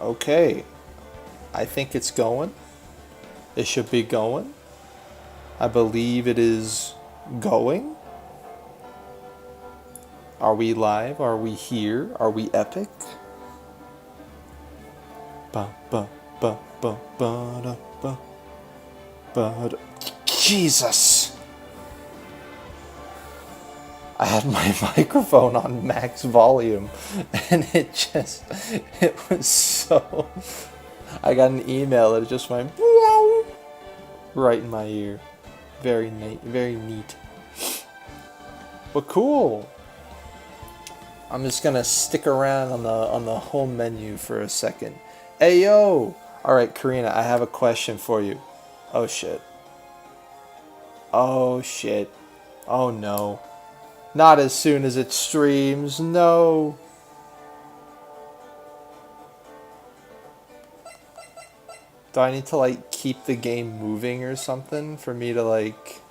Okay, I think it's going. It should be going. I believe it is going. Are we live? Are we here? Are we epic? Ba ba ba ba ba da, ba ba da. Jesus! I had my microphone on max volume and it was so. I got an email that just went right in my ear. Very neat, very neat. But cool. I'm just gonna stick around on the home menu for a second. Hey yo! Alright, Karina, I have a question for you. Oh shit. Oh shit. Oh no. Not as soon as it streams, no. Do I need to like keep the game moving or something for me to like...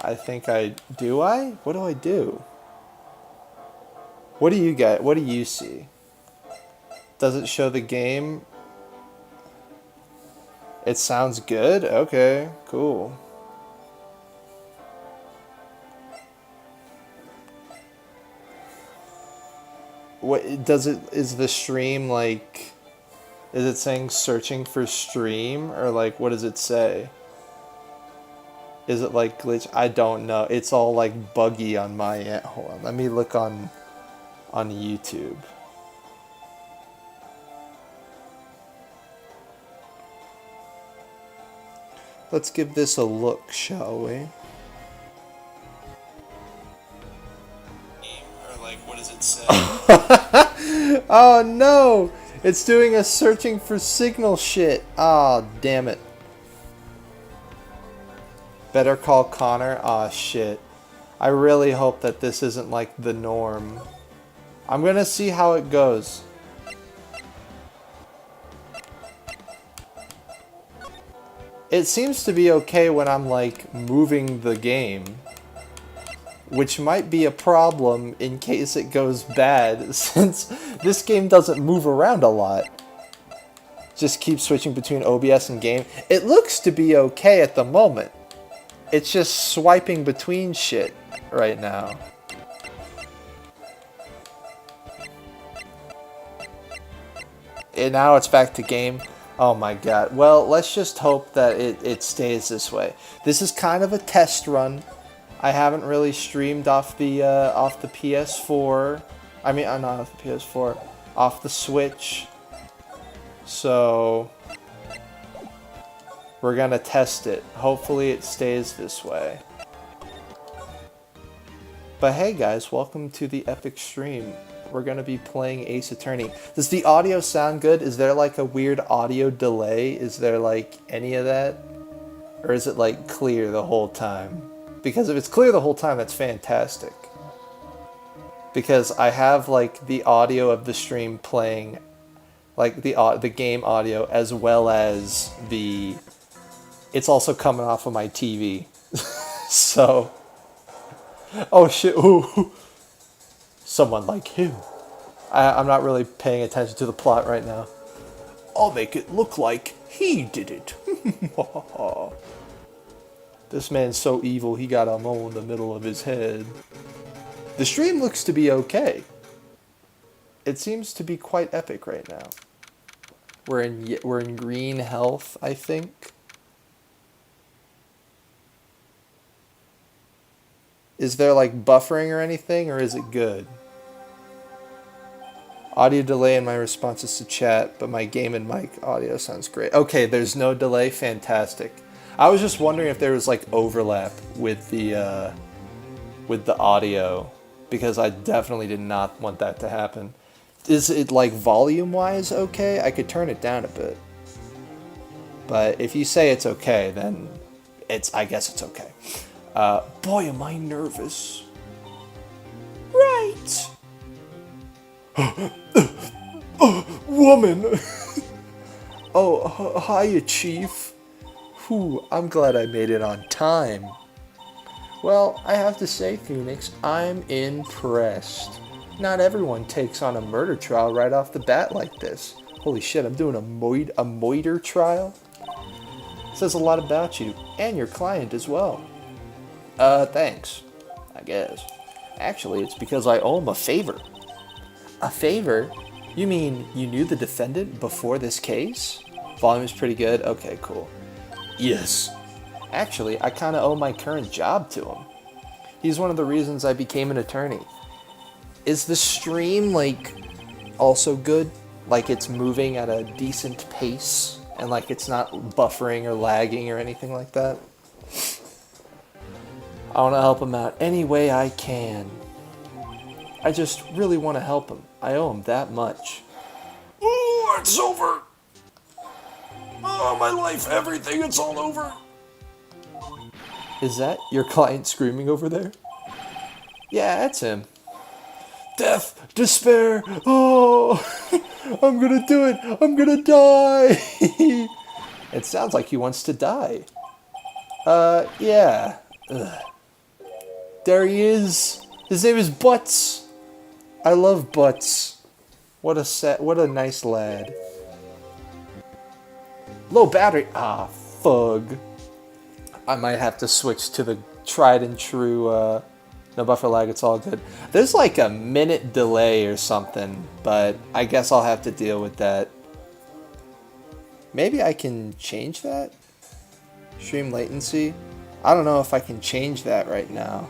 I think I... Do I? What do I do? What do you get? What do you see? Does it show the game? It sounds good? Okay, cool. What does it... Is the stream like... Is it saying searching for stream? Or like, what does it say? Is it like glitch? I don't know. It's all like buggy on my end. Hold on, let me look on YouTube. Let's give this a look, shall we? Or like, what does it say? Oh no! It's doing a searching for signal shit. Oh, damn it. Better Call Connor? Aw, shit. I really hope that this isn't like the norm. I'm gonna see how it goes. It seems to be okay when I'm like moving the game, which might be a problem in case it goes bad since this game doesn't move around a lot. Just keep switching between OBS and game. It looks to be okay at the moment. It's just swiping between shit right now. And now it's back to game. Oh my god. Well, let's just hope that it stays this way. This is kind of a test run. I haven't really streamed off the PS4. I mean, not off the PS4. Off the Switch. So... we're gonna test it. Hopefully it stays this way. But hey guys, welcome to the epic stream. We're gonna be playing Ace Attorney. Does the audio sound good? Is there like a weird audio delay? Is there like any of that? Or is it like clear the whole time? Because if it's clear the whole time, that's fantastic. Because I have like the audio of the stream playing, like the game audio, as well as the... It's also coming off of my TV. So... Oh shit, ooh. Someone like him. I'm not really paying attention to the plot right now. I'll make it look like he did it. This man's so evil, he got a mole in the middle of his head. The stream looks to be okay. It seems to be quite epic right now. We're in green health, I think. Is there like buffering or anything, or is it good? Audio delay in my responses to chat, but my game and mic audio sounds great. Okay, there's no delay, fantastic. I was just wondering if there was like overlap with the audio, because I definitely did not want that to happen. Is it like volume-wise okay? I could turn it down a bit. But if you say it's okay, then I guess it's okay. Boy, am I nervous. Right. Woman. Oh, hiya, Chief. Whew, I'm glad I made it on time. Well, I have to say, Phoenix, I'm impressed. Not everyone takes on a murder trial right off the bat like this. Holy shit, I'm doing a moiter trial? Says a lot about you, and your client as well. Thanks, I guess. Actually, it's because I owe him a favor. A favor? You mean you knew the defendant before this case? Volume is pretty good? Okay, cool. Yes. Actually, I kinda owe my current job to him. He's one of the reasons I became an attorney. Is the stream, like, also good? Like it's moving at a decent pace? And like it's not buffering or lagging or anything like that? I want to help him out any way I can. I just really want to help him. I owe him that much. Oh, it's over! Oh, my life, everything, it's all over! Is that your client screaming over there? Yeah, that's him. Death, despair, oh, I'm gonna do it, I'm gonna die. It sounds like he wants to die. Yeah. Ugh. There he is. His name is Butts. I love Butts. What a nice lad. Low battery. Ah, fug. I might have to switch to the tried and true, no buffer lag, it's all good. There's like a minute delay or something, but I guess I'll have to deal with that. Maybe I can change that? Stream latency? I don't know if I can change that right now.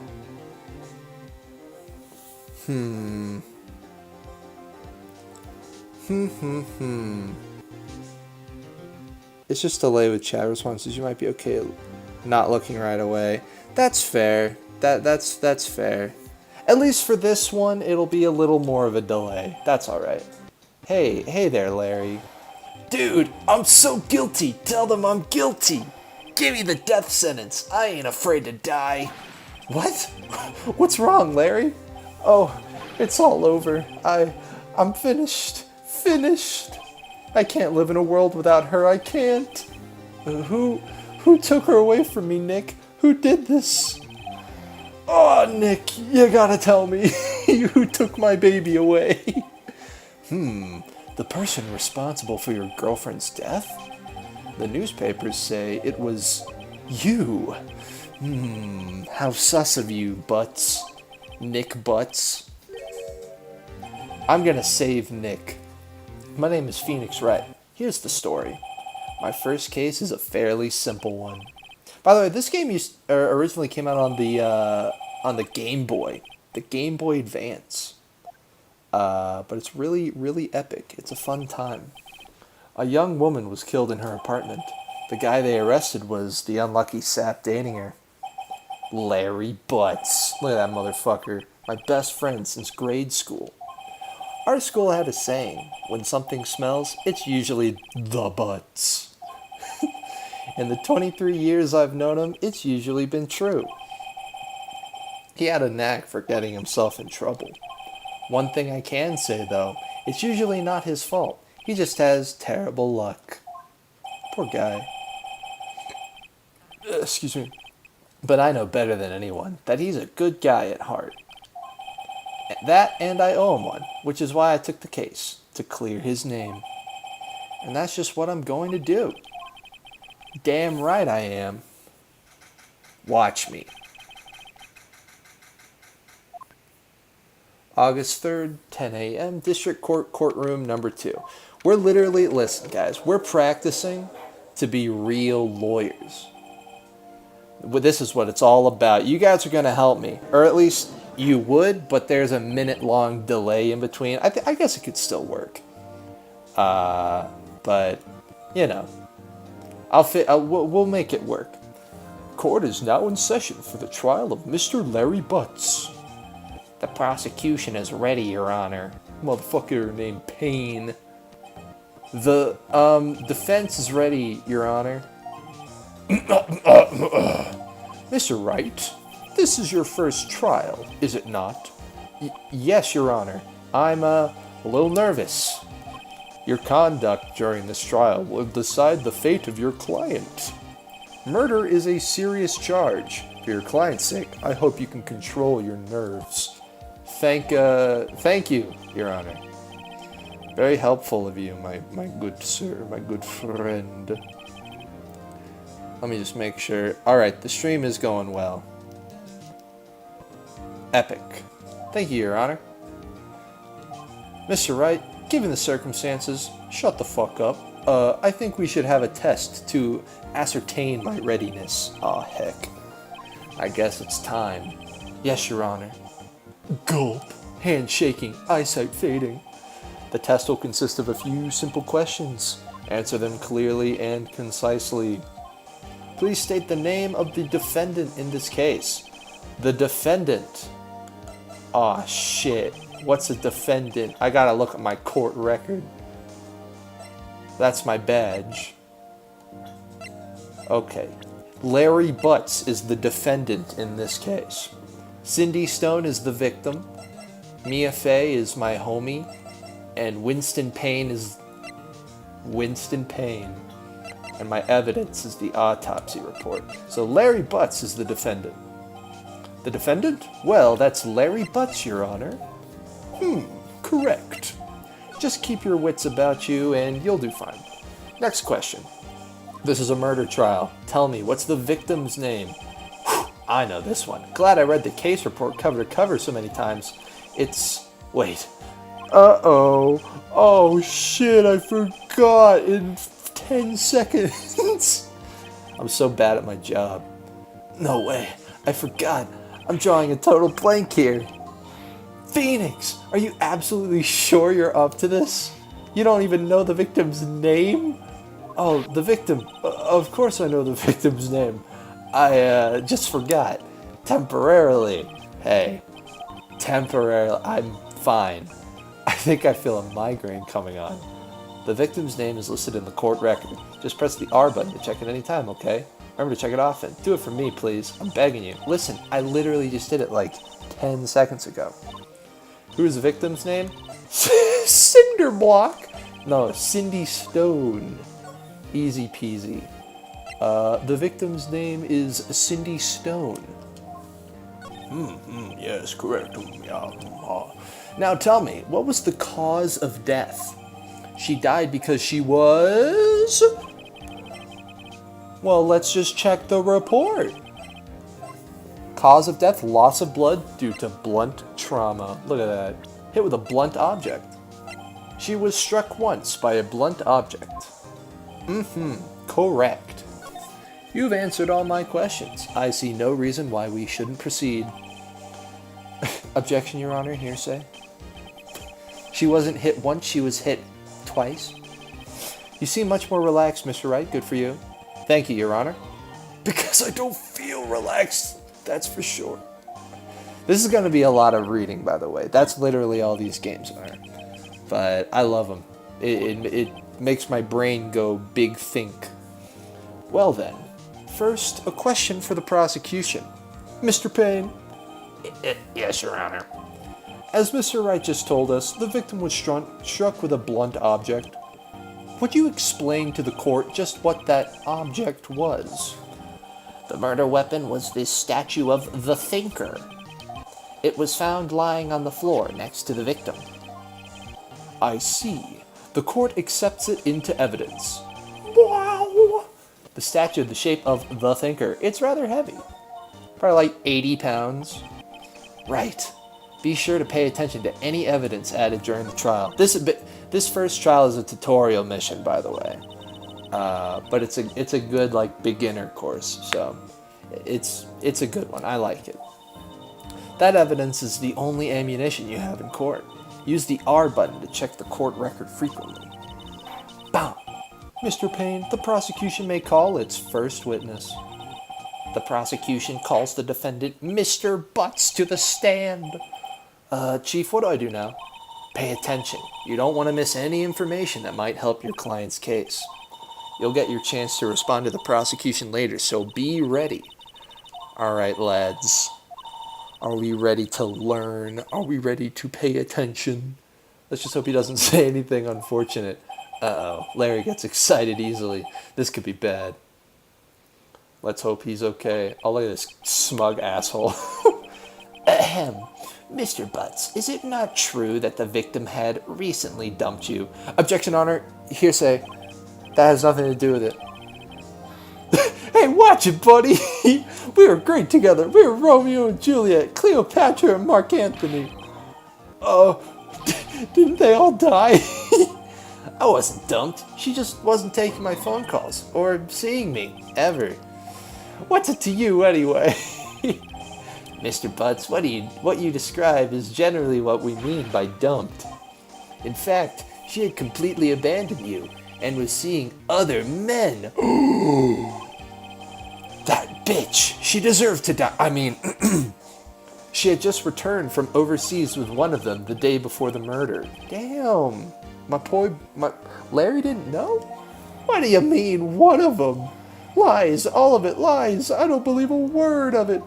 It's just delay with chat responses. You might be okay not looking right away. That's fair. That's fair. At least for this one, it'll be a little more of a delay. That's alright. Hey there, Larry. Dude, I'm so guilty. Tell them I'm guilty. Give me the death sentence. I ain't afraid to die. What? What's wrong, Larry? Oh, it's all over. I'm finished. Finished. I can't live in a world without her. I can't. Who took her away from me, Nick? Who did this? Oh, Nick, you gotta tell me. Who took my baby away? The person responsible for your girlfriend's death? The newspapers say it was you. How sus of you, Butts. Nick Butts. I'm gonna save Nick. My name is Phoenix Wright. Here's the story. My first case is a fairly simple one. By the way, this game originally came out on the Game Boy. The Game Boy Advance. But it's really, really epic. It's a fun time. A young woman was killed in her apartment. The guy they arrested was the unlucky sap dating her. Larry Butts. Look at that motherfucker. My best friend since grade school. Our school had a saying, when something smells, it's usually the Butts. In the 23 years I've known him, it's usually been true. He had a knack for getting himself in trouble. One thing I can say, though, it's usually not his fault. He just has terrible luck. Poor guy. Excuse me. But I know better than anyone that he's a good guy at heart. That and I owe him one, which is why I took the case, to clear his name. And that's just what I'm going to do. Damn right I am. Watch me. August 3rd, 10 a.m., District Court, Courtroom number 2. We're literally, listen guys, we're practicing to be real lawyers. This is what it's all about. You guys are going to help me, or at least you would, but there's a minute-long delay in between. I guess it could still work. But, you know, we'll make it work. Court is now in session for the trial of Mr. Larry Butts. The prosecution is ready, Your Honor. Motherfucker named Payne. The, defense is ready, Your Honor. Mr. Wright, this is your first trial, is it not? Yes, Your Honor. I'm, a little nervous. Your conduct during this trial will decide the fate of your client. Murder is a serious charge. For your client's sake, I hope you can control your nerves. Thank you, Your Honor. Very helpful of you, my good sir, my good friend. Let me just make sure. Alright, the stream is going well. Epic. Thank you, Your Honor. Mr. Wright, given the circumstances, shut the fuck up. I think we should have a test to ascertain my readiness. Aw, heck. I guess it's time. Yes, Your Honor. Gulp. Hand shaking, eyesight fading. The test will consist of a few simple questions. Answer them clearly and concisely. Please state the name of the defendant in this case. The defendant. Aw, shit. What's a defendant? I gotta look at my court record. That's my badge. Okay. Larry Butts is the defendant in this case. Cindy Stone is the victim. Mia Fey is my homie. And Winston Payne is Winston Payne. And my evidence is the autopsy report. So Larry Butts is the defendant. The defendant? Well, that's Larry Butts, Your Honor. Correct. Just keep your wits about you and you'll do fine. Next question. This is a murder trial. Tell me, what's the victim's name? Whew, I know this one. Glad I read the case report cover to cover so many times. It's... wait. Uh-oh. Oh, shit, I forgot in 10 seconds. I'm so bad at my job. No way. I forgot. I'm drawing a total blank here. Phoenix, are you absolutely sure you're up to this? You don't even know the victim's name? Oh, the victim. Of course I know the victim's name. I just forgot. Temporarily. Hey, temporarily. I'm fine. I think I feel a migraine coming on. The victim's name is listed in the court record. Just press the R button to check it any time, okay? Remember to check it often. Do it for me, please. I'm begging you. Listen, I literally just did it like 10 seconds ago. Who is the victim's name? Cinderblock? No, Cindy Stone. Easy peasy. The victim's name is Cindy Stone. Yes, correct. Now tell me, what was the cause of death? She died because she was... Well, let's just check the report. Cause of death, loss of blood due to blunt trauma. Look at that. Hit with a blunt object. She was struck once by a blunt object. Correct. You've answered all my questions. I see no reason why we shouldn't proceed. Objection, Your Honor, hearsay. She wasn't hit once, she was hit twice. You seem much more relaxed, Mr. Wright. Good for you. Thank you, Your Honor. Because I don't feel relaxed, that's for sure. This is going to be a lot of reading, by the way. That's literally all these games are. But I love them. It makes my brain go big think. Well then, first, a question for the prosecution. Mr. Payne. Yes, Your Honor. As Mr. Wright just told us, the victim was struck with a blunt object. Would you explain to the court just what that object was? The murder weapon was this statue of the Thinker. It was found lying on the floor next to the victim. I see. The court accepts it into evidence. Wow! The statue of the shape of the Thinker. It's rather heavy. Probably like 80 pounds. Right. Be sure to pay attention to any evidence added during the trial. This first trial is a tutorial mission, by the way. But it's a good like beginner course, so it's a good one. I like it. That evidence is the only ammunition you have in court. Use the R button to check the court record frequently. Bam! Mr. Payne, the prosecution may call its first witness. The prosecution calls the defendant Mr. Butts to the stand. Chief, what do I do now? Pay attention. You don't want to miss any information that might help your client's case. You'll get your chance to respond to the prosecution later, so be ready. Alright, lads. Are we ready to learn? Are we ready to pay attention? Let's just hope he doesn't say anything unfortunate. Uh-oh. Larry gets excited easily. This could be bad. Let's hope he's okay. Oh, look at this smug asshole. Ahem. Mr. Butts, is it not true that the victim had recently dumped you? Objection, Honor. Hearsay. That has nothing to do with it. Hey, watch it, buddy. We were great together. We were Romeo and Juliet, Cleopatra and Mark Antony. Oh, didn't they all die? I wasn't dumped. She just wasn't taking my phone calls or seeing me, ever. What's it to you, anyway? Mr. Butts, what you describe is generally what we mean by dumped. In fact, she had completely abandoned you and was seeing other men. That bitch. She deserved to die. I mean, she had just returned from overseas with one of them the day before the murder. Damn. Larry didn't know? What do you mean, one of them? Lies. All of it lies. I don't believe a word of it.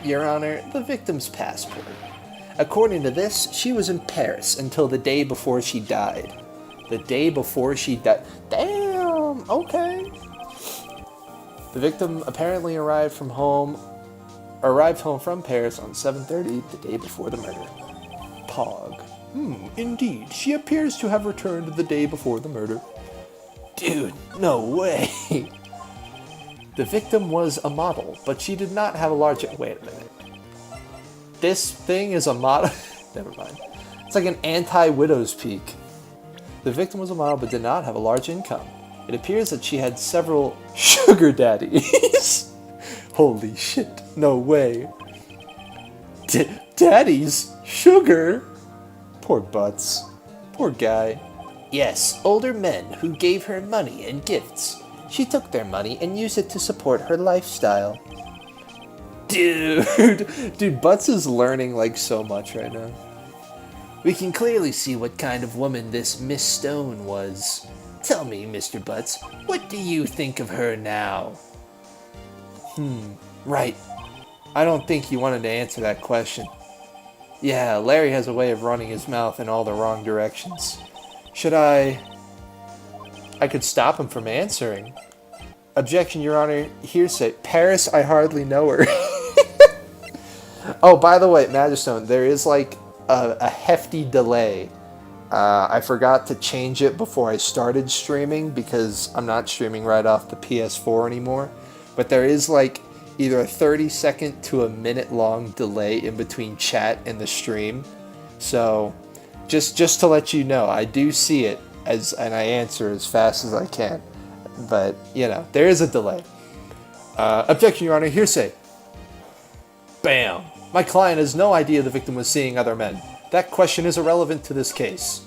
Your Honor, the victim's passport. According to this, she was in Paris until the day before she died. The day before she died. Damn, okay. The victim apparently arrived home from Paris on 7:30, the day before the murder. Pog. Indeed. She appears to have returned the day before the murder. Dude, no way. The victim was a model, but she did not have a large... Wait a minute. This thing is a model... Never mind. It's like an anti-widow's peak. The victim was a model, but did not have a large income. It appears that she had several sugar daddies. Holy shit. No way. Daddies? Sugar? Poor Butts. Poor guy. Yes, older men who gave her money and gifts. She took their money and used it to support her lifestyle. Dude, Butts is learning like so much right now. We can clearly see what kind of woman this Miss Stone was. Tell me, Mr. Butts, what do you think of her now? Right. I don't think you wanted to answer that question. Yeah, Larry has a way of running his mouth in all the wrong directions. Should I could stop him from answering. Objection, Your Honor. Hearsay. Paris, I hardly know her. Oh, by the way, Magistrate, there is like a hefty delay. I forgot to change it before I started streaming because I'm not streaming right off the PS4 anymore. But there is like either a 30-second to a minute long delay in between chat and the stream. So just to let you know, I do see it and I answer as fast as I can. But, you know, there is a delay. Objection, Your Honor. Hearsay. Bam. My client has no idea the victim was seeing other men. That question is irrelevant to this case.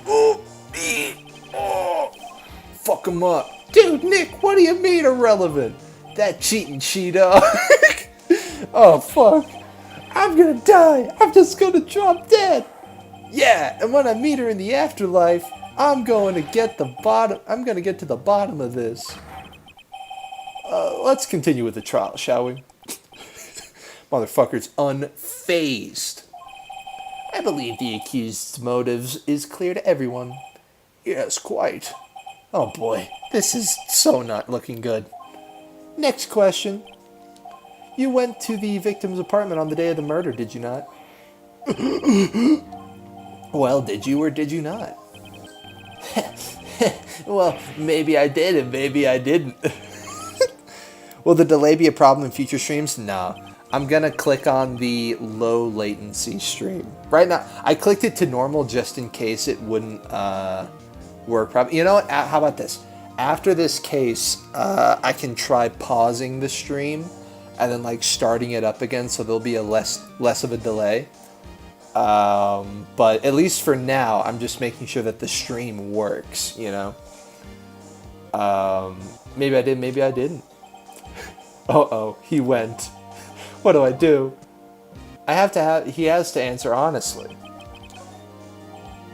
Oh, fuck him up. Dude, Nick, what do you mean irrelevant? That cheating she-dog. Oh, fuck. I'm gonna die. I'm just gonna drop dead. Yeah, and when I meet her in the afterlife, I'm gonna get to the bottom of this. Let's continue with the trial, shall we? Motherfucker's unfazed. I believe the accused's motives is clear to everyone. Yes, quite. Oh boy, this is so not looking good. Next question. You went to the victim's apartment on the day of the murder, did you not? Well, did you or did you not? Well, maybe I did and maybe I didn't. Will the delay be a problem in future streams? No. I'm gonna click on the low latency stream. Right now, I clicked it to normal just in case it wouldn't work properly. You know what? How about this? After this case, I can try pausing the stream and then like starting it up again, so there'll be a less of a delay. But at least for now, I'm just making sure that the stream works. You know. Maybe I did. Maybe I didn't. Uh-oh, he went. What do I do? He has to answer honestly.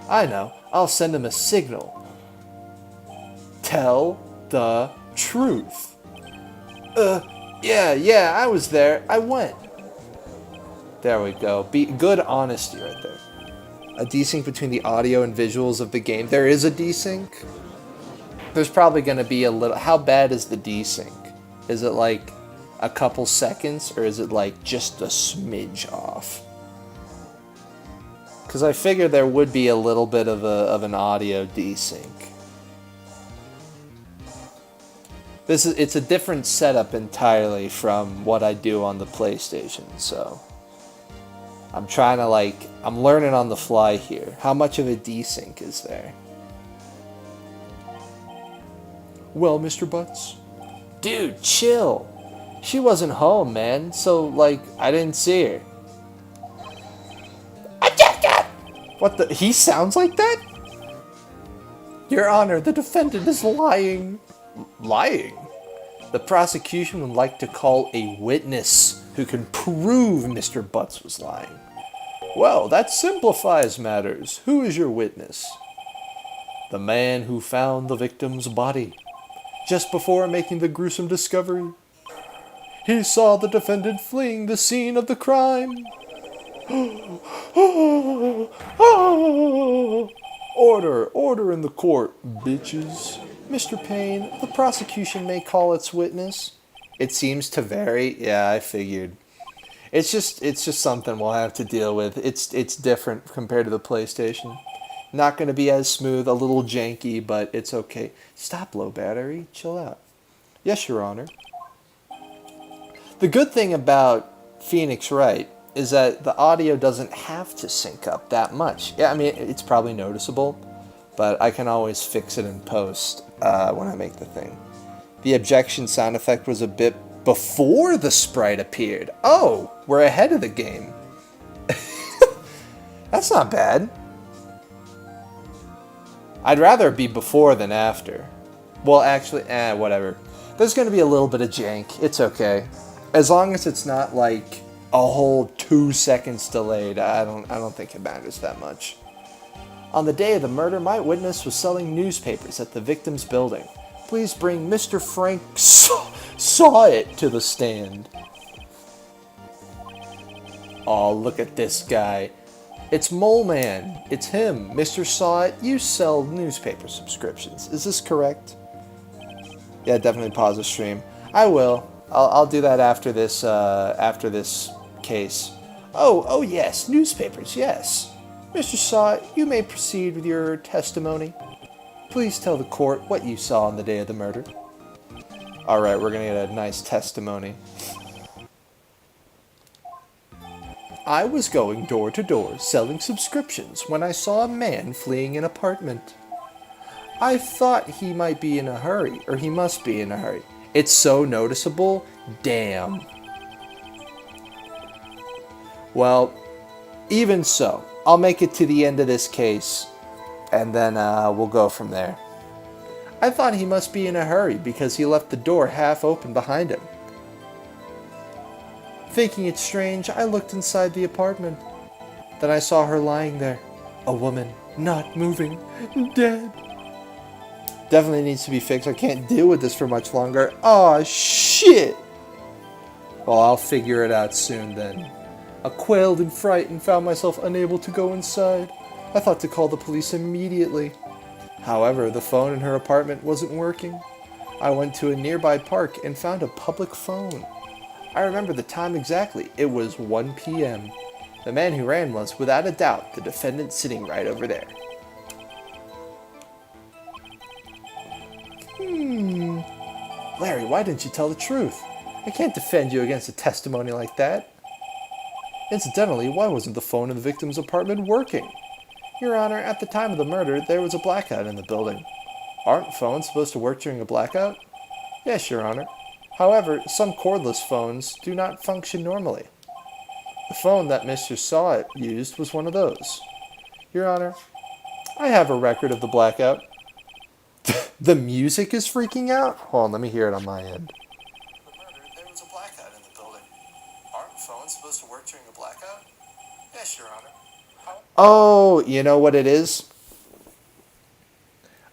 I know. I'll send him a signal. Tell the truth. Yeah, I was there. I went. There we go. Good honesty right there. A desync between the audio and visuals of the game. There is a desync. There's probably going to be a little... How bad is the desync? Is it like a couple seconds, or is it like just a smidge off? Because I figured there would be a little bit of an audio desync. It's a different setup entirely from what I do on the PlayStation, so I'm trying to I'm learning on the fly here. How much of a desync is there? Well, Mr. Butts? Dude, chill. She wasn't home, man, so, I didn't see her. What the? He sounds like that? Your Honor, the defendant is lying. Lying? The prosecution would like to call a witness who can prove Mr. Butts was lying. Well, that simplifies matters. Who is your witness? The man who found the victim's body just before making the gruesome discovery. He saw the defendant fleeing the scene of the crime. Order in the court, bitches. Mr. Payne, the prosecution may call its witness. It seems to vary. Yeah, I figured. It's just something we'll have to deal with. It's different compared to the PlayStation. Not going to be as smooth, a little janky, but it's okay. Stop, low battery. Chill out. Yes, Your Honor. The good thing about Phoenix Wright is that the audio doesn't have to sync up that much. Yeah, I mean, it's probably noticeable, but I can always fix it in post when I make the thing. The objection sound effect was a bit before the sprite appeared. Oh, we're ahead of the game. That's not bad. I'd rather it be before than after. Well, actually, whatever. There's going to be a little bit of jank. It's okay. As long as it's not like a whole 2 seconds delayed, I don't think it matters that much. On the day of the murder, my witness was selling newspapers at the victim's building. Please bring Mr. Frank Saw It to the stand. Oh, look at this guy. It's Mole Man. It's him. Mr. Saw It, you sell newspaper subscriptions. Is this correct? Yeah, definitely pause the stream. I will. I'll do that after this case. Oh yes, newspapers, yes. Mr. Saw It, you may proceed with your testimony. Please tell the court what you saw on the day of the murder. Alright, we're gonna get a nice testimony. I was going door to door selling subscriptions when I saw a man fleeing an apartment. I thought he might be in a hurry, or he must be in a hurry. It's so noticeable. Damn. Well, even so, I'll make it to the end of this case, and then we'll go from there. I thought he must be in a hurry because he left the door half open behind him. Thinking it strange, I looked inside the apartment. Then I saw her lying there. A woman, not moving, dead. Definitely needs to be fixed. I can't deal with this for much longer. Aw, shit! Well, I'll figure it out soon then. I quailed in fright and found myself unable to go inside. I thought to call the police immediately. However, the phone in her apartment wasn't working. I went to a nearby park and found a public phone. I remember the time exactly. It was 1 p.m. The man who ran was, without a doubt, the defendant sitting right over there. Larry, why didn't you tell the truth? I can't defend you against a testimony like that. Incidentally, why wasn't the phone in the victim's apartment working? Your Honor, at the time of the murder, there was a blackout in the building. Aren't phones supposed to work during a blackout? Yes, Your Honor. However, some cordless phones do not function normally. The phone that Mr. Saw It used was one of those. Your Honor, I have a record of the blackout. The music is freaking out? Hold on, let me hear it on my end. The murder, there was a blackout in the building. Aren't phones supposed to work during a blackout? Yes, Your Honor. Oh, you know what it is?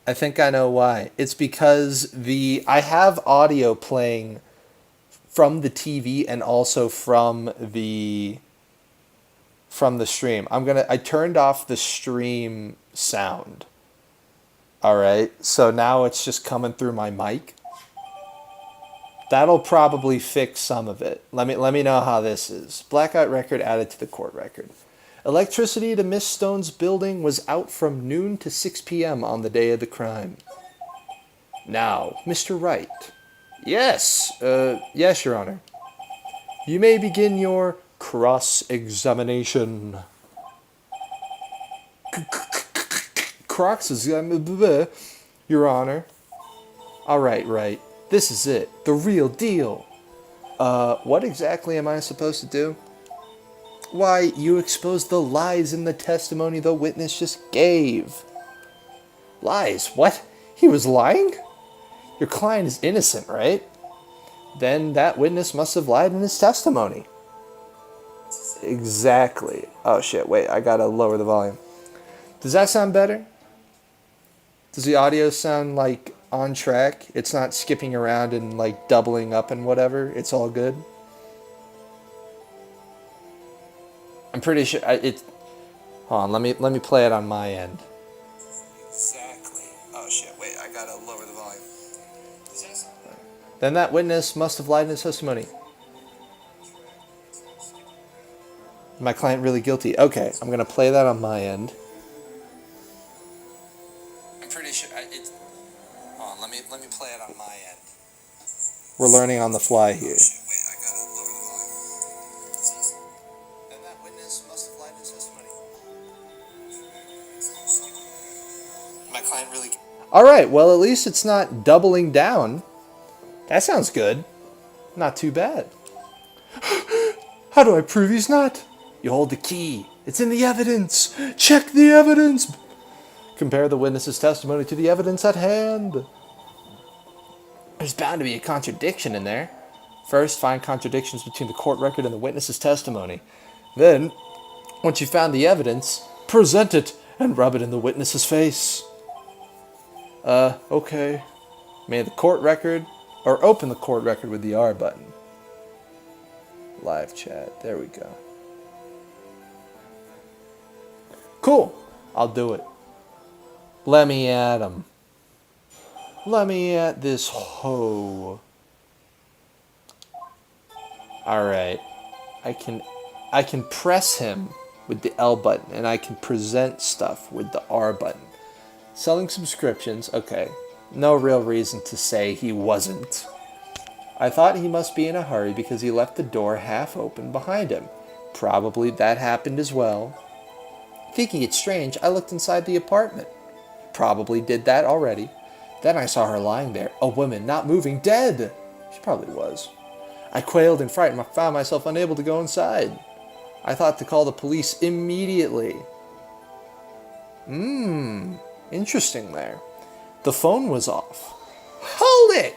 I think I know why. It's because I have audio playing from the TV and also from the stream. I turned off the stream sound. All right. So now it's just coming through my mic. That'll probably fix some of it. Let me know how this is. Blackout record added to the court record. Electricity to Miss Stone's building was out from noon to 6 p.m. on the day of the crime. Now, Mr. Wright. Yes, yes, Your Honor. You may begin your cross-examination. Cross-examination, Your Honor. All right, right. This is it. The real deal. What exactly am I supposed to do? Why, you exposed the lies in the testimony the witness just gave. Lies? What? He was lying? Your client is innocent, right? Then that witness must have lied in his testimony. Exactly. Oh shit, wait, I gotta lower the volume. Does that sound better? Does the audio sound like on track? It's not skipping around and like doubling up and whatever? It's all good? I'm pretty sure it. Hold on, let me play it on my end. Exactly. Oh shit, wait, I gotta lower the volume. Then that witness must have lied in his testimony. My client really guilty. Okay, I'm gonna play that on my end. I'm pretty sure it's. Hold on, let me play it on my end. We're learning on the fly here. Wait, I gotta lower the volume. Then that witness must have lied in his testimony. My client really. All right. Well, at least it's not doubling down. That sounds good. Not too bad. How do I prove he's not? You hold the key. It's in the evidence. Check the evidence. Compare the witness's testimony to the evidence at hand. There's bound to be a contradiction in there. First, find contradictions between the court record and the witness's testimony. Then, once you've found the evidence, present it and rub it in the witness's face. Okay. May the court record, or open the court record with the R button. Live chat. There we go. Cool. I'll do it. Let me at him. Let me at this hoe. Alright. I can press him with the L button, and I can present stuff with the R button. Selling subscriptions. Okay. No real reason to say he wasn't. I thought he must be in a hurry because he left the door half open behind him. Probably that happened as well. Thinking it strange, I looked inside the apartment. Probably did that already. Then I saw her lying there, a woman not moving, dead. She probably was. I quailed in fright and found myself unable to go inside. I thought to call the police immediately. Interesting there. The phone was off. Hold it!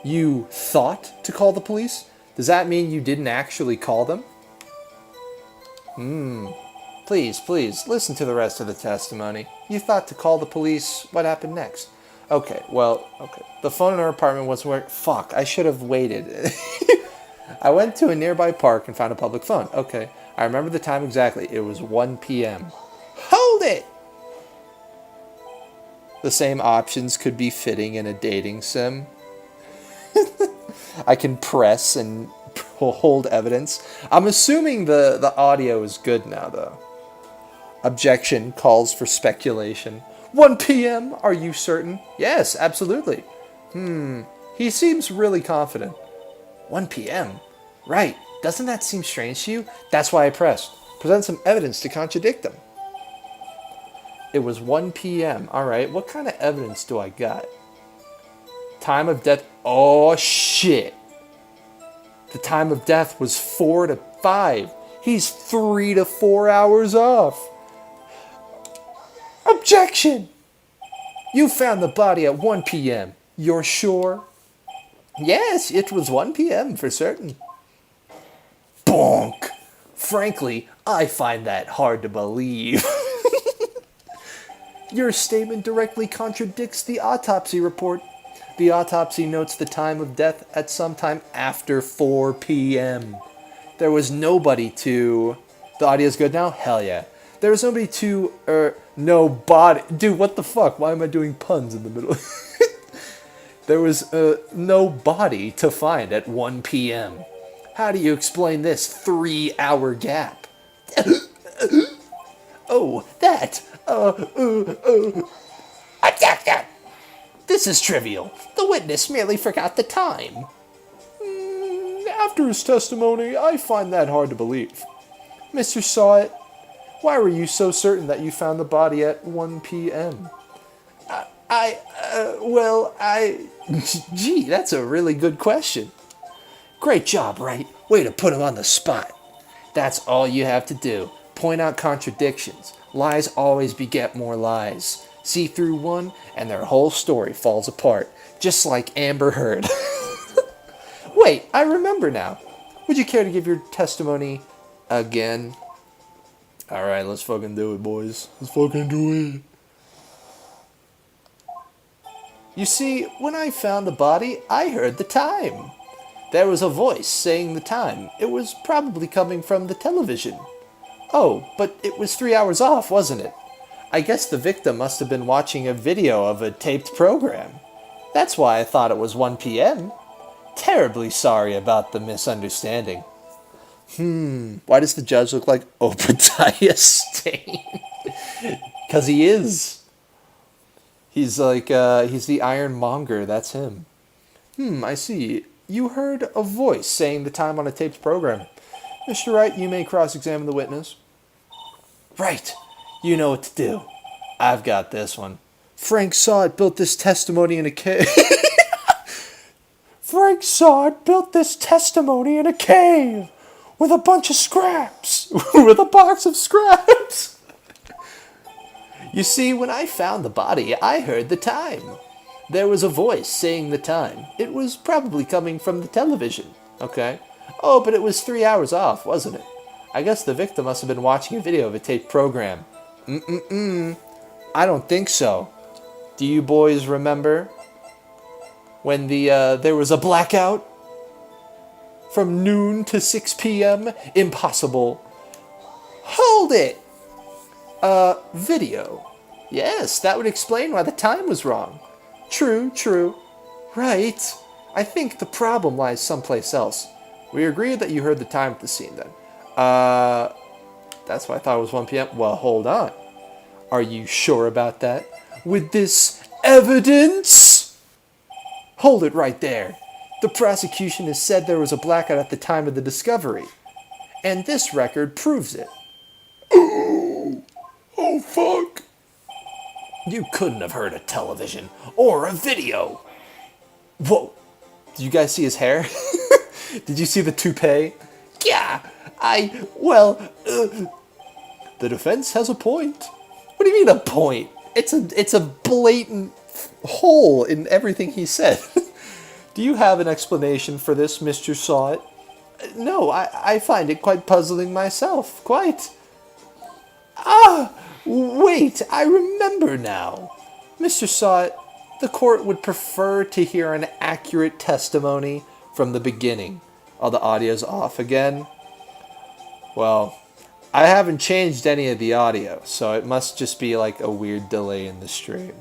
You thought to call the police? Does that mean you didn't actually call them? Please, listen to the rest of the testimony. You thought to call the police. What happened next? Okay. The phone in her apartment was where... Fuck, I should have waited. I went to a nearby park and found a public phone. Okay. I remember the time exactly. It was 1 p.m. Hold it! The same options could be fitting in a dating sim. I can press and hold evidence. I'm assuming the audio is good now, though. Objection calls for speculation. 1 p.m., are you certain? Yes, absolutely. He seems really confident. 1 p.m.? Right. Doesn't that seem strange to you? That's why I pressed. Present some evidence to contradict them. It was 1 p.m. Alright, what kind of evidence do I got? Time of death. Oh, shit. The time of death was 4 to 5. He's 3 to 4 hours off. Objection! You found the body at 1 p.m. You're sure? Yes, it was 1 p.m. for certain. Bonk! Frankly, I find that hard to believe. Your statement directly contradicts the autopsy report. The autopsy notes the time of death at some time after 4 p.m. There was nobody to... The audio's good now? Hell yeah. There was nobody to... no body... Dude, what the fuck? Why am I doing puns in the middle? There was no body to find at 1 p.m. How do you explain this 3-hour gap? Oh, that. Objection! This is trivial. The witness merely forgot the time. After his testimony, I find that hard to believe. Mr. Sawit, why were you so certain that you found the body at 1 p.m.? Gee, that's a really good question. Great job, right? Way to put him on the spot. That's all you have to do. Point out contradictions. Lies always beget more lies. See through one, and their whole story falls apart. Just like Amber Heard. Wait, I remember now. Would you care to give your testimony again? Alright, let's fucking do it, boys. Let's fucking do it. You see, when I found the body, I heard the time. There was a voice saying the time. It was probably coming from the television. Oh, but it was 3 hours off, wasn't it? I guess the victim must have been watching a video of a taped program. That's why I thought it was 1 p.m. Terribly sorry about the misunderstanding. Why does the judge look like Obadiah Stane? Because he is. He's like, he's the Ironmonger, that's him. I see. You heard a voice saying the time on a taped program. Mr. Wright, you may cross-examine the witness. Right. You know what to do. I've got this one. Frank Sawit built this testimony in a cave. Frank Sawit built this testimony in a cave with a bunch of scraps. With a box of scraps. You see, when I found the body, I heard the time. There was a voice saying the time. It was probably coming from the television. Okay. Oh, but it was 3 hours off, wasn't it? I guess the victim must have been watching a video of a taped program. I don't think so. Do you boys remember when there was a blackout? From noon to 6 p.m.? Impossible. Hold it! Video. Yes, that would explain why the time was wrong. True. Right. I think the problem lies someplace else. We agree that you heard the time at the scene then. That's why I thought it was 1 p.m. Well, hold on. Are you sure about that? With this evidence? Hold it right there. The prosecution has said there was a blackout at the time of the discovery. And this record proves it. Oh, fuck. You couldn't have heard a television or a video. Whoa. Did you guys see his hair? Did you see the toupee? Yeah, the defense has a point. What do you mean a point? It's a blatant hole in everything he said. Do you have an explanation for this, Mr. Sawit? No, I find it quite puzzling myself, quite. Wait, I remember now. Mr. Sawit, the court would prefer to hear an accurate testimony from the beginning. Oh, the audio's off again? Well, I haven't changed any of the audio, so it must just be like a weird delay in the stream.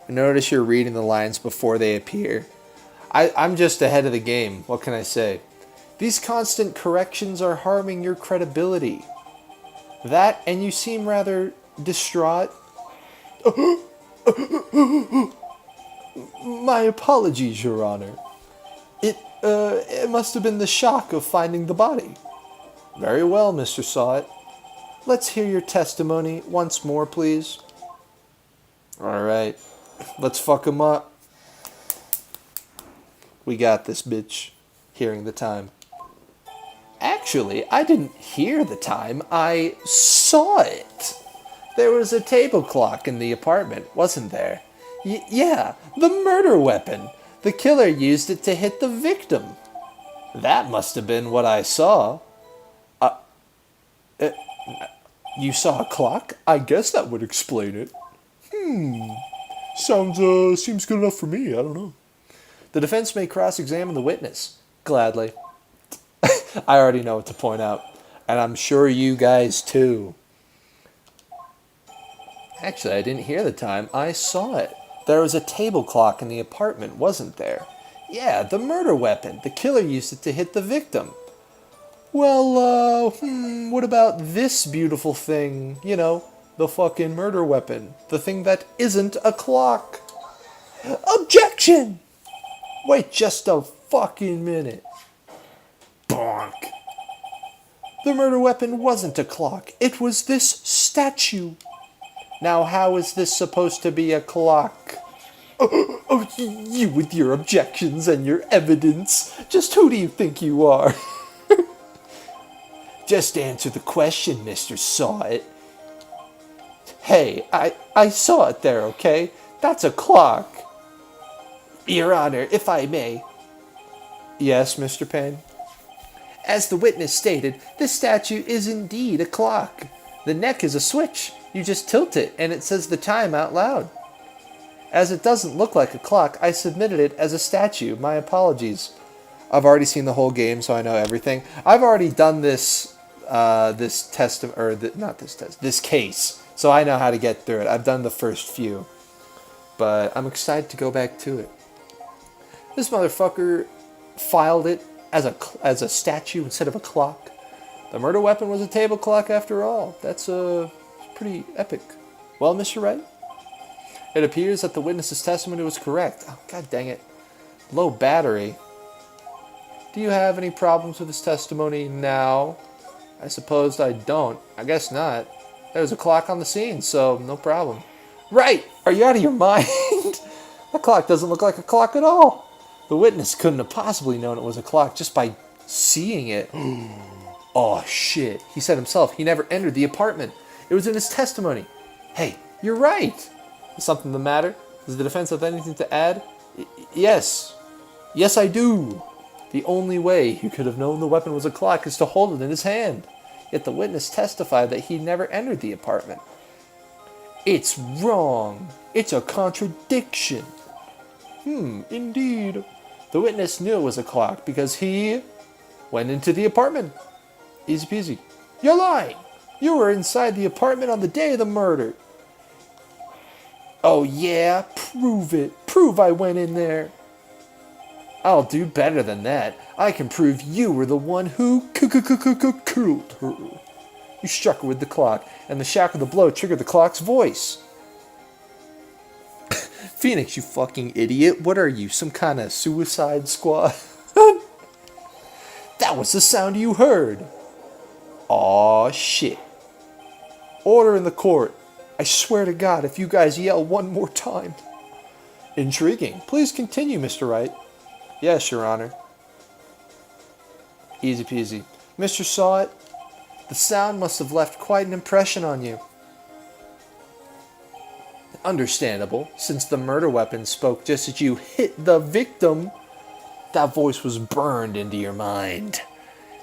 Notice you're reading the lines before they appear. I'm just ahead of the game, what can I say? These constant corrections are harming your credibility. That, and you seem rather distraught. My apologies, Your Honor. It must have been the shock of finding the body. Very well, Mr. Sawit. Let's hear your testimony once more, please. Alright, let's fuck him up. We got this, bitch. Hearing the time. Actually, I didn't hear the time, I saw it. There was a table clock in the apartment, wasn't there? Yeah, the murder weapon. The killer used it to hit the victim. That must have been what I saw. You saw a clock? I guess that would explain it. Seems good enough for me, I don't know. The defense may cross-examine the witness. Gladly. I already know what to point out. And I'm sure you guys too. Actually, I didn't hear the time. I saw it. There was a table clock in the apartment, wasn't there? Yeah, the murder weapon. The killer used it to hit the victim. Well, what about this beautiful thing? You know, the fucking murder weapon. The thing that isn't a clock. Objection! Wait just a fucking minute. Bonk. The murder weapon wasn't a clock. It was this statue. Now, how is this supposed to be a clock? Oh, you with your objections and your evidence. Just who do you think you are? Just answer the question, Mr. Saw It. Hey, I saw it there, okay? That's a clock. Your Honor, if I may. Yes, Mr. Payne? As the witness stated, this statue is indeed a clock. The neck is a switch. You just tilt it, and it says the time out loud. As it doesn't look like a clock, I submitted it as a statue. My apologies. I've already seen the whole game, so I know everything. I've already done this this case, so I know how to get through it. I've done the first few, but I'm excited to go back to it. This motherfucker filed it as a statue instead of a clock. The murder weapon was a table clock after all. That's pretty epic. Well, Mr. Wright, it appears that the witness's testimony was correct. Oh, god dang it. Low battery. Do you have any problems with his testimony now? I suppose I don't. I guess not. There's a clock on the scene, so no problem. Right! Are you out of your mind? That clock doesn't look like a clock at all. The witness couldn't have possibly known it was a clock just by seeing it. Oh, shit. He said himself he never entered the apartment. It was in his testimony. Hey, you're right. Is something the matter? Does the defense have anything to add? Yes. Yes, I do. The only way he could have known the weapon was a clock is to hold it in his hand. Yet the witness testified that he never entered the apartment. It's wrong. It's a contradiction. Indeed. The witness knew it was a clock because he went into the apartment. Easy peasy. You're lying. You were inside the apartment on the day of the murder. Oh yeah? Prove it. Prove I went in there. I'll do better than that. I can prove you were the one who killed her. You struck her with the clock, and the shock of the blow triggered the clock's voice. Phoenix, you fucking idiot. What are you, some kind of suicide squad? That was the sound you heard. Aw, shit. Order in the court. I swear to God, if you guys yell one more time. Intriguing. Please continue, Mr. Wright. Yes, Your Honor. Easy peasy. Mr. Saw It, the sound must have left quite an impression on you. Understandable, since the murder weapon spoke just as you hit the victim. That voice was burned into your mind.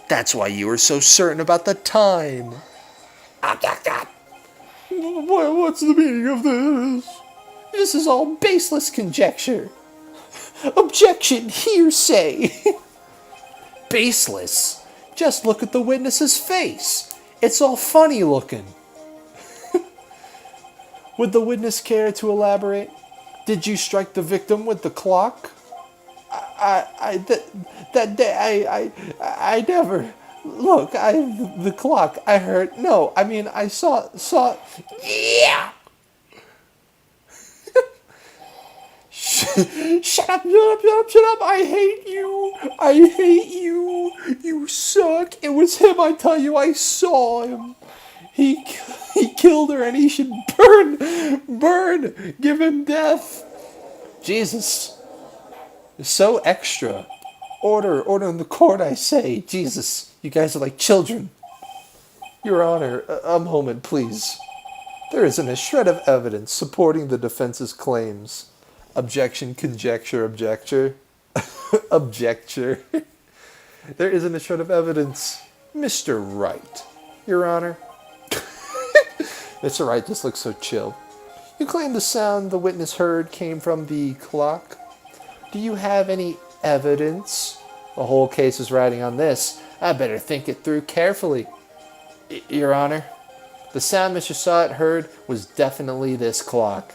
That's why you were so certain about the time. What's the meaning of this? This is all baseless conjecture. Objection, hearsay. Baseless? Just look at the witness's face. It's all funny looking. Would the witness care to elaborate? Did you strike the victim with the clock? I never. Look, the clock. I heard. No, I mean I saw. Yeah. Shut up! I hate you! You suck! It was him, I tell you, I saw him! He killed her and he should burn! Give him death! Jesus. You're so extra. Order in the court, I say. Jesus, you guys are like children. Your Honor, a moment, please. There isn't a shred of evidence supporting the defense's claims. Objection, conjecture, objector. Objecture. There isn't a shred of evidence. Mr. Wright. Your Honor. Mr. Wright just looks so chill. You claim the sound the witness heard came from the clock. Do you have any evidence? The whole case is riding on this. I better think it through carefully. Your Honor, the sound Mr. Saw It heard was definitely this clock.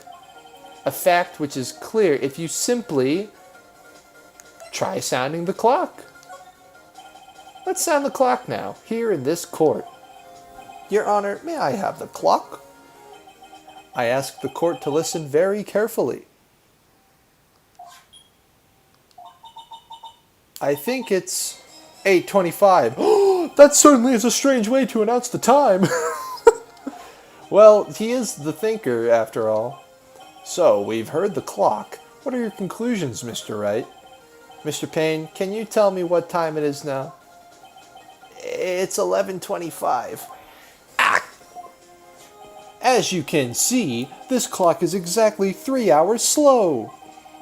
A fact which is clear if you simply try sounding the clock. Let's sound the clock now, here in this court. Your Honor, may I have the clock? I ask the court to listen very carefully. I think it's 8:25. That certainly is a strange way to announce the time. Well, he is the thinker, after all. So, we've heard the clock. What are your conclusions, Mr. Wright? Mr. Payne, can you tell me what time it is now? It's 11:25. As you can see, this clock is exactly 3 hours slow.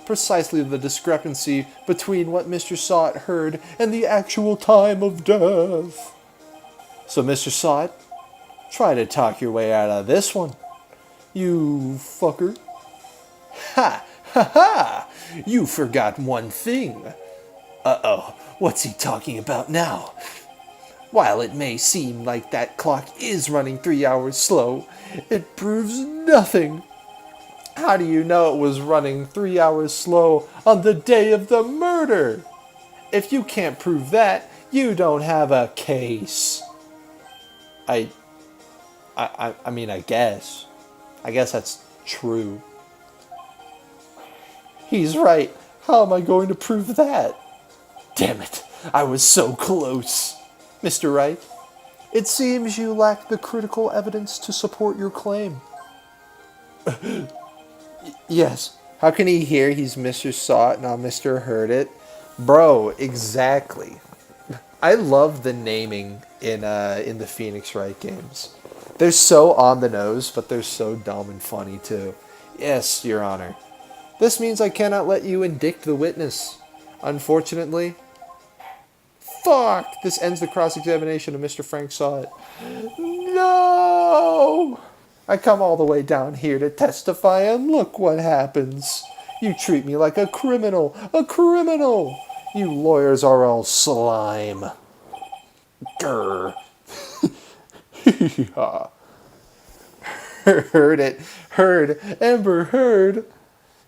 Precisely the discrepancy between what Mr. Sott heard and the actual time of death. So, Mr. Sott, try to talk your way out of this one. You fucker. Ha! Ha ha! You forgot one thing. Uh-oh, what's he talking about now? While it may seem like that clock is running 3 hours slow, it proves nothing. How do you know it was running 3 hours slow on the day of the murder? If you can't prove that, you don't have a case. I mean, I guess. I guess that's true. He's right. How am I going to prove that? Damn it, I was so close. Mr. Wright, it seems you lack the critical evidence to support your claim. Yes. How can he hear he's Mr. Sott, not Mr. Heard It? Bro, exactly. I love the naming in the Phoenix Wright games. They're so on the nose, but they're so dumb and funny too. Yes, Your Honor. This means I cannot let you indict the witness. Unfortunately. Fuck! This ends the cross-examination of Mr. Frank Sott. No! I come all the way down here to testify, and look what happens. You treat me like a criminal. A criminal! You lawyers are all slime. Grr. Heard it. Heard. Amber Heard.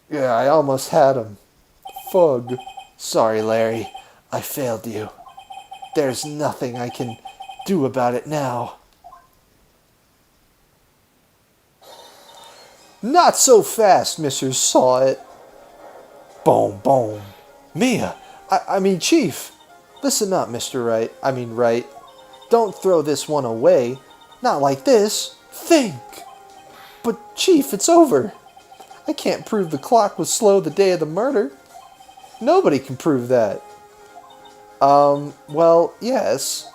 Yeah, I almost had him. Fug. Sorry, Larry. I failed you. There's nothing I can do about it now. Not so fast, Mr. Sott. Boom, boom. Mia, I mean, Chief. Listen up, Mr. Wright. I mean, Wright. Don't throw this one away. Not like this. Think. But, Chief, it's over. I can't prove the clock was slow the day of the murder. Nobody can prove that. Well, yes.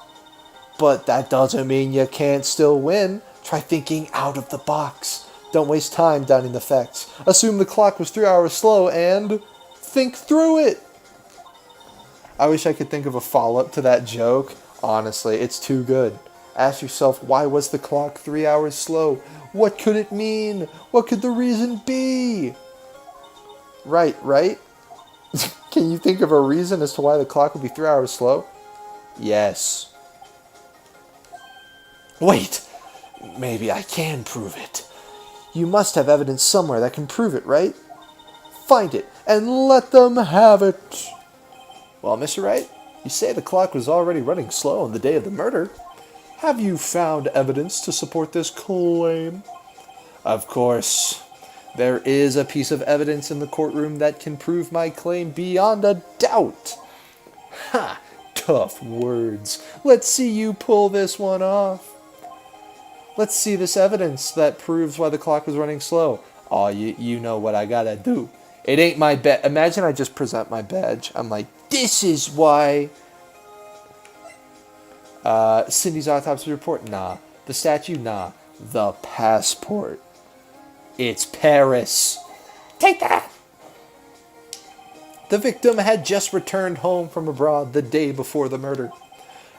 But that doesn't mean you can't still win. Try thinking out of the box. Don't waste time doubting the facts. Assume the clock was 3 hours slow and think through it. I wish I could think of a follow-up to that joke. Honestly, it's too good. Ask yourself, why was the clock 3 hours slow? What could it mean? What could the reason be? Right? Can you think of a reason as to why the clock would be 3 hours slow? Yes. Wait, maybe I can prove it. You must have evidence somewhere that can prove it, right? Find it, and let them have it. Well, Mr. Wright, you say the clock was already running slow on the day of the murder. Have you found evidence to support this claim? Of course. There is a piece of evidence in the courtroom that can prove my claim beyond a doubt. Ha! Tough words. Let's see you pull this one off. Let's see this evidence that proves why the clock was running slow. Oh, you know what I gotta do. It ain't my badge. Imagine I just present my badge. I'm like, this is why. Cindy's autopsy report? Nah. The statue? Nah. The passport. It's Paris. Take that! The victim had just returned home from abroad the day before the murder.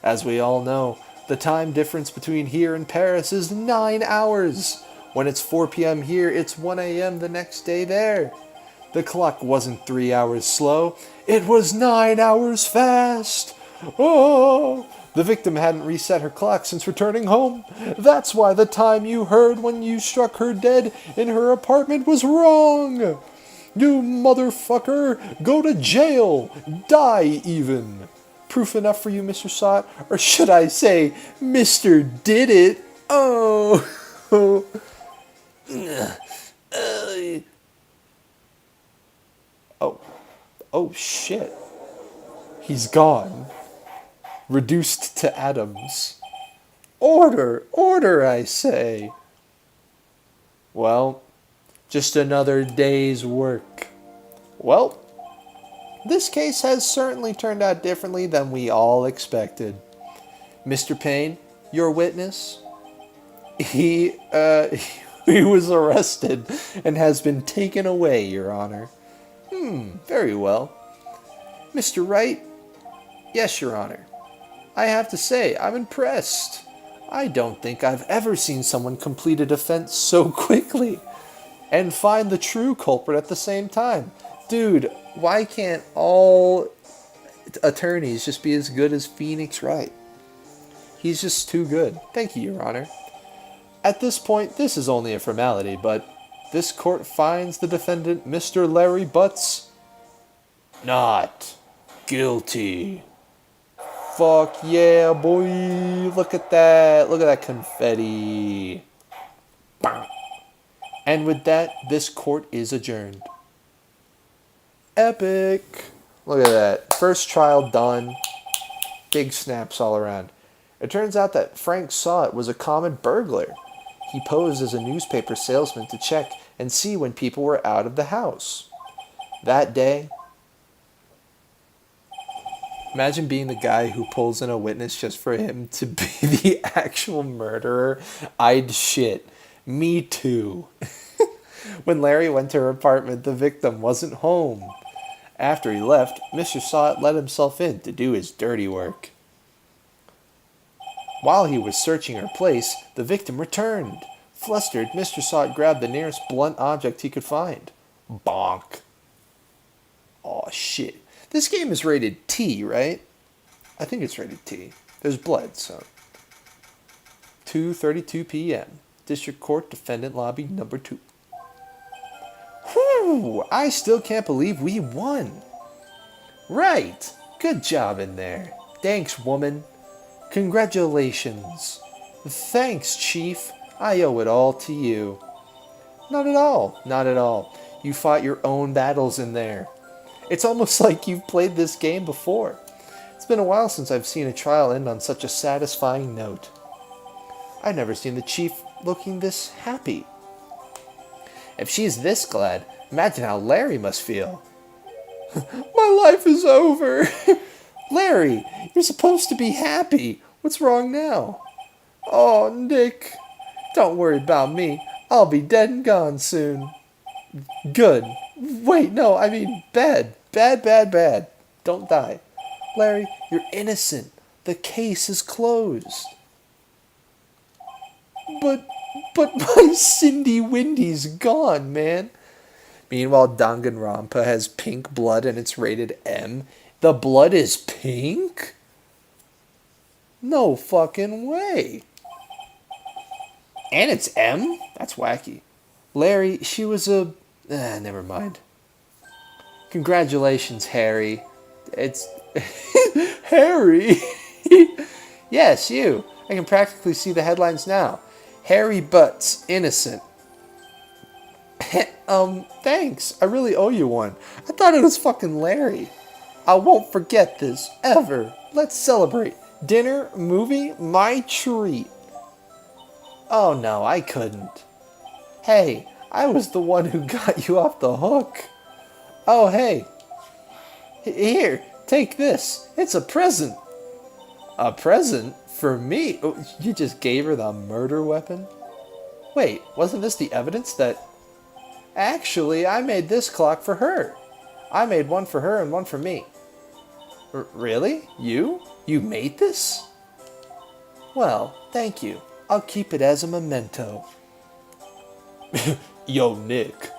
As we all know, the time difference between here and Paris is 9 hours. When it's 4 p.m. here, it's 1 a.m. the next day there. The clock wasn't 3 hours slow. It was 9 hours fast. Oh, The victim hadn't reset her clock since returning home. That's why the time you heard when you struck her dead in her apartment was wrong. You motherfucker, go to jail, die even. Proof enough for you, Mr. Sot? Or should I say, Mr. Did It? Oh. Oh. Oh, shit. He's gone. Reduced to atoms. Order! Order, I say! Well, just another day's work. Well, this case has certainly turned out differently than we all expected. Mr. Payne, your witness, he was arrested and has been taken away, Your Honor. Very well. Mr. Wright? Yes, Your Honor. I have to say, I'm impressed. I don't think I've ever seen someone complete a defense so quickly and find the true culprit at the same time. Dude, why can't all attorneys just be as good as Phoenix Wright? He's just too good. Thank you, Your Honor. At this point, this is only a formality, but this court finds the defendant, Mr. Larry Butts, not guilty. Fuck yeah, boy. Look at that. Look at that confetti. And with that, this court is adjourned. Epic. Look at that. First trial done. Big snaps all around. It turns out that Frank Sot was a common burglar. He posed as a newspaper salesman to check and see when people were out of the house. That day, imagine being the guy who pulls in a witness just for him to be the actual murderer. I'd shit. Me too. When Larry went to her apartment, the victim wasn't home. After he left, Mr. Sot let himself in to do his dirty work. While he was searching her place, the victim returned. Flustered, Mr. Sot grabbed the nearest blunt object he could find. Bonk. Aw, shit. This game is rated T, right? I think it's rated T. There's blood, so. 2:32 p.m. District Court Defendant Lobby number 2. Whew! I still can't believe we won. Right. Good job in there. Thanks, woman. Congratulations. Thanks, Chief. I owe it all to you. Not at all. Not at all. You fought your own battles in there. It's almost like you've played this game before. It's been a while since I've seen a trial end on such a satisfying note. I've never seen the Chief looking this happy. If she's this glad, imagine how Larry must feel. My life is over. Larry, you're supposed to be happy. What's wrong now? Oh, Nick. Don't worry about me. I'll be dead and gone soon. Good. Wait, no, I mean bad. Bad. Don't die. Larry, you're innocent. The case is closed. But my Cindy Windy's gone, man. Meanwhile, Danganronpa has pink blood and it's rated M. The blood is pink? No fucking way. And it's M? That's wacky. Larry, she was a... never mind. Congratulations, Harry. It's... Harry? Yes, you. I can practically see the headlines now. Harry Butts, innocent. Thanks. I really owe you one. I thought it was fucking Larry. I won't forget this, ever. Let's celebrate. Dinner, movie, my treat. Oh no, I couldn't. Hey, I was the one who got you off the hook. Oh hey. Here, take this. It's a present. A present? For me? Oh, you just gave her the murder weapon? Wait, wasn't this the evidence that... Actually, I made this clock for her. I made one for her and one for me. Really? You? You made this? Well, thank you. I'll keep it as a memento. Yo, Nick.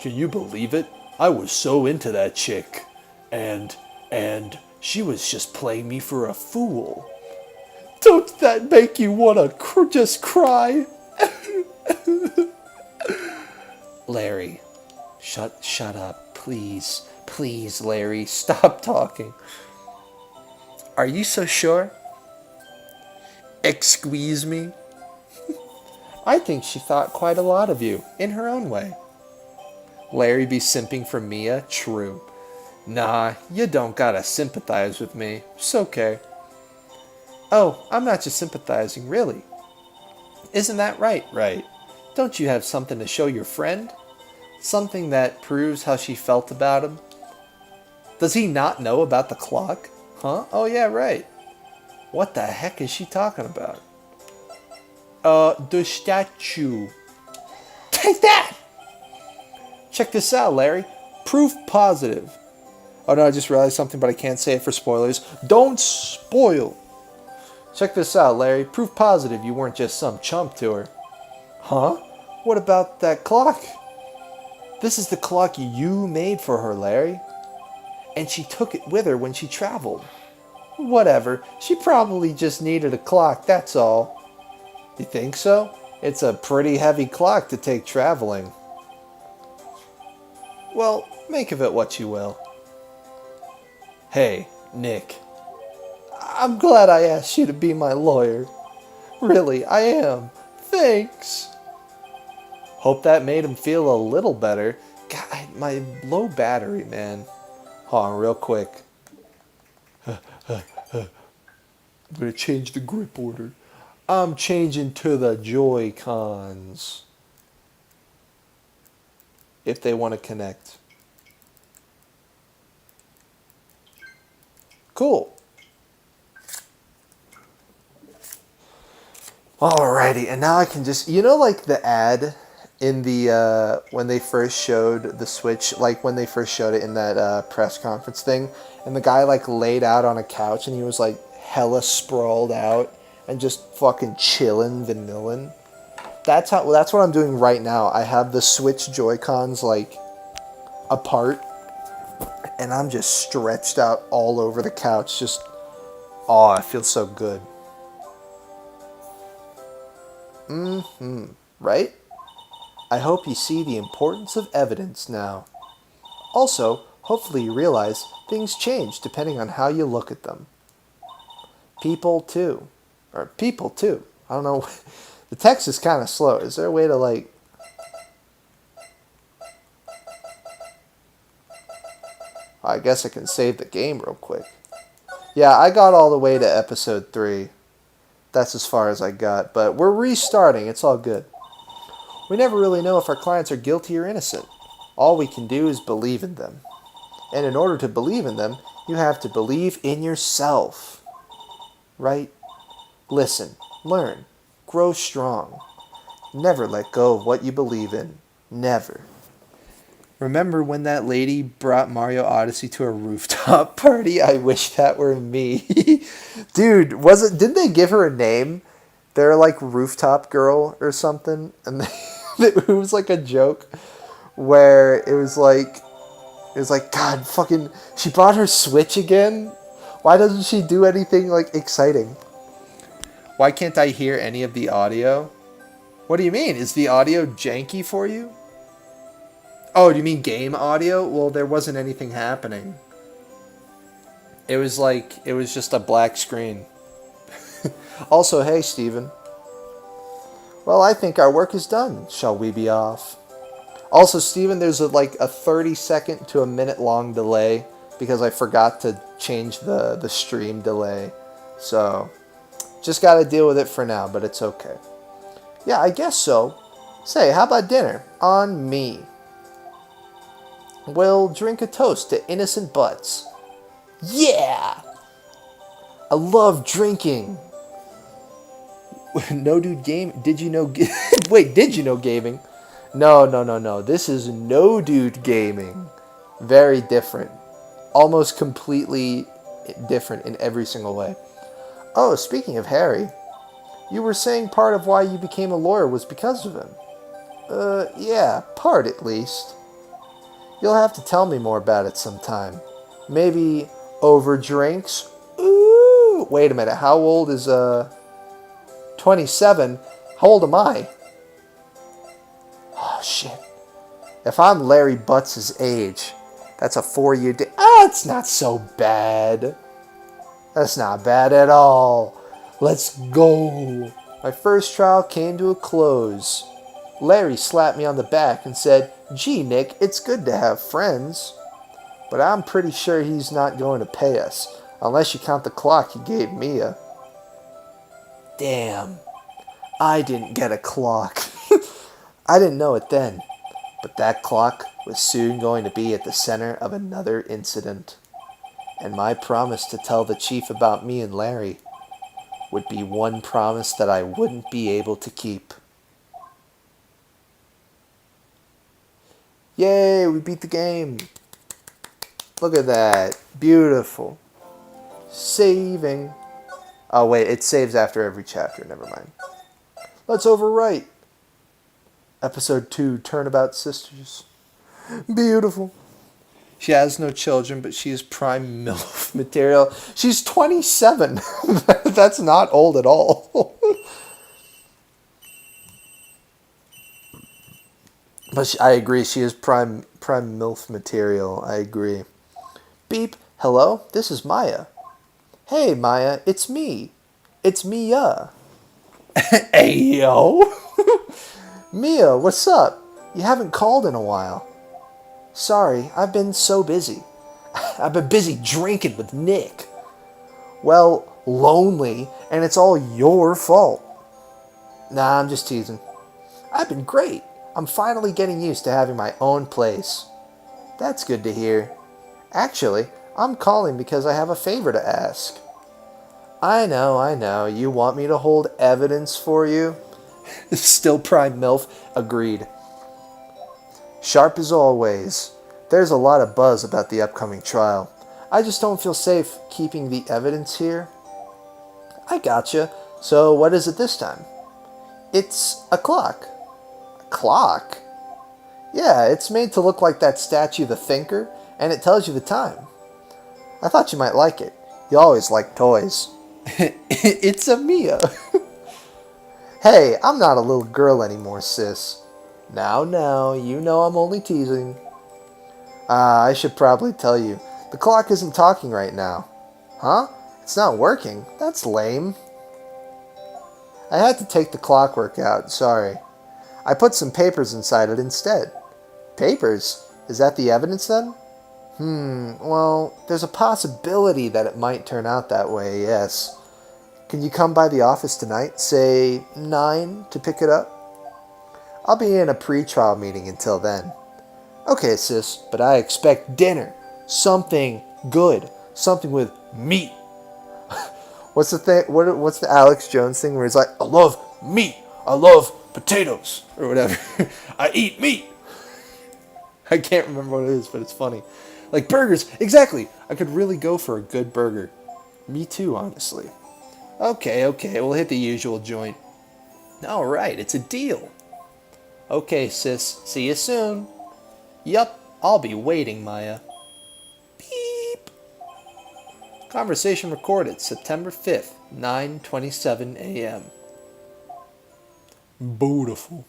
Can you believe it? I was so into that chick. And she was just playing me for a fool. Don't that make you want to just cry? Larry, shut up, please. Please, Larry, stop talking. Are you so sure? Excuse me? I think she thought quite a lot of you, in her own way. Larry be simping for Mia? True. Nah, you don't gotta sympathize with me. It's okay. Oh, I'm not just sympathizing, really. Isn't that right? Right. Don't you have something to show your friend? Something that proves how she felt about him? Does he not know about the clock? Huh? Oh yeah, right. What the heck is she talking about? The statue. Take that! Check this out, Larry. Proof positive. Oh no, I just realized something, but I can't say it for spoilers. Don't spoil. Check this out, Larry. Proof positive you weren't just some chump to her. Huh? What about that clock? This is the clock you made for her, Larry. And she took it with her when she traveled. Whatever. She probably just needed a clock, that's all. You think so? It's a pretty heavy clock to take traveling. Well, make of it what you will. Hey, Nick. I'm glad I asked you to be my lawyer. Really, I am. Thanks. Hope that made him feel a little better. God, my low battery, man. Hold on, real quick. I'm gonna change the grip order. I'm changing to the Joy-Cons. If they want to connect. Cool. Alrighty, and now I can just, like the ad in the, when they first showed the Switch, like when they first showed it in that press conference thing, and the guy like laid out on a couch and he was like hella sprawled out and just fucking chillin', vanillin'. That's what I'm doing right now. I have the Switch Joy-Cons like apart and I'm just stretched out all over the couch. Just, oh, it feels so good. Right? I hope you see the importance of evidence now. Also, hopefully you realize things change depending on how you look at them. People too. I don't know. The text is kind of slow. Is there a way to like... I guess I can save the game real quick. Yeah, I got all the way to episode 3. That's as far as I got. But we're restarting. It's all good. We never really know if our clients are guilty or innocent. All we can do is believe in them. And in order to believe in them, you have to believe in yourself. Right? Listen, learn, grow strong. Never let go of what you believe in. Never. Remember when that lady brought Mario Odyssey to a rooftop party? I wish that were me. Dude, didn't they give her a name? They're like Rooftop Girl or something. And it was like a joke where it was like, God, fucking, she brought her Switch again? Why doesn't she do anything like exciting? Why can't I hear any of the audio? What do you mean? Is the audio janky for you? Oh, do you mean game audio? Well, there wasn't anything happening. It was just a black screen. Also, hey, Steven. Well, I think our work is done. Shall we be off? Also, Steven, there's a 30-second to a minute-long delay because I forgot to change the stream delay. So, just got to deal with it for now, but it's okay. Yeah, I guess so. Say, how about dinner? On me. We'll drink a toast to innocent butts. Yeah! I love drinking. No Dude Game. Did you know? Wait, did you know gaming? No. This is No Dude Gaming. Very different. Almost completely different in every single way. Oh, speaking of Harry, you were saying part of why you became a lawyer was because of him. Yeah, part at least. You'll have to tell me more about it sometime. Maybe over drinks? Ooh! Wait a minute. How old is 27? How old am I? Oh shit. If I'm Larry Butts' age, that's a 4-year day. It's not so bad. That's not bad at all. Let's go. My first trial came to a close. Larry slapped me on the back and said, "Gee, Nick, it's good to have friends. But I'm pretty sure he's not going to pay us, unless you count the clock he gave Mia." Damn. I didn't get a clock. I didn't know it then, but that clock was soon going to be at the center of another incident. And my promise to tell the chief about me and Larry would be one promise that I wouldn't be able to keep. Yay, we beat the game. Look at that. Beautiful. Saving. Oh wait, it saves after every chapter. Never mind. Let's overwrite. Episode 2, Turnabout Sisters. Beautiful. She has no children, but she is prime MILF material. She's 27. That's not old at all. But I agree, she is prime MILF material. I agree. Beep. Hello, this is Maya. Hey, Maya, it's me. It's Mia. Hey, yo. Mia, what's up? You haven't called in a while. Sorry, I've been so busy. I've been busy drinking with Nick. Well, lonely, and it's all your fault. Nah, I'm just teasing. I've been great. I'm finally getting used to having my own place. That's good to hear. Actually, I'm calling because I have a favor to ask. I know. You want me to hold evidence for you? Still prime MILF. Agreed. Sharp as always. There's a lot of buzz about the upcoming trial. I just don't feel safe keeping the evidence here. I gotcha. So what is it this time? It's a clock. A clock? Yeah, it's made to look like that statue, the Thinker, and it tells you the time. I thought you might like it. You always like toys. It's a Mia. Hey, I'm not a little girl anymore, sis. Now, you know I'm only teasing. I should probably tell you. The clock isn't talking right now. Huh? It's not working? That's lame. I had to take the clockwork out, sorry. I put some papers inside it instead. Papers? Is that the evidence then? Well, there's a possibility that it might turn out that way, yes. Can you come by the office tonight, say 9, to pick it up? I'll be in a pre-trial meeting until then. Okay, sis, but I expect dinner. Something good. Something with meat. What's the thing? What's the Alex Jones thing where he's like, I love meat. I love potatoes. Or whatever. I eat meat. I can't remember what it is, but it's funny. Like burgers. Exactly. I could really go for a good burger. Me too, honestly. Okay. We'll hit the usual joint. Alright, it's a deal. Okay, sis. See you soon. Yup, I'll be waiting, Maya. Beep. Conversation recorded September 5th, 9:27 a.m. Beautiful.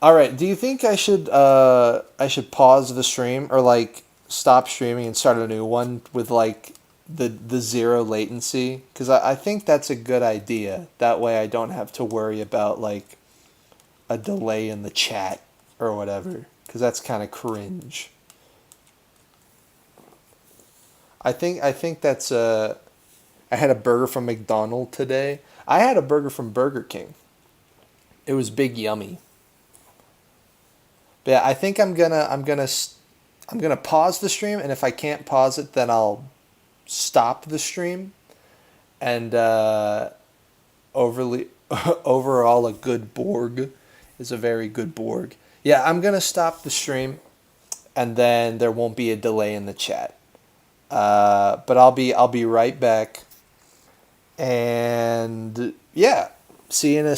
All right, do you think I should pause the stream or like stop streaming and start a new one with like the zero latency? Because I think that's a good idea. That way I don't have to worry about like a delay in the chat or whatever, because that's kind of cringe. I think that's I had a burger from McDonald's today. I had a burger from Burger King. It was big yummy. But yeah, I think I'm gonna pause the stream, and if I can't pause it, then I'll stop the stream. And overall, a good Borg is a very good Borg. Yeah, I'm gonna stop the stream, and then there won't be a delay in the chat. But I'll be right back. And yeah, see you in a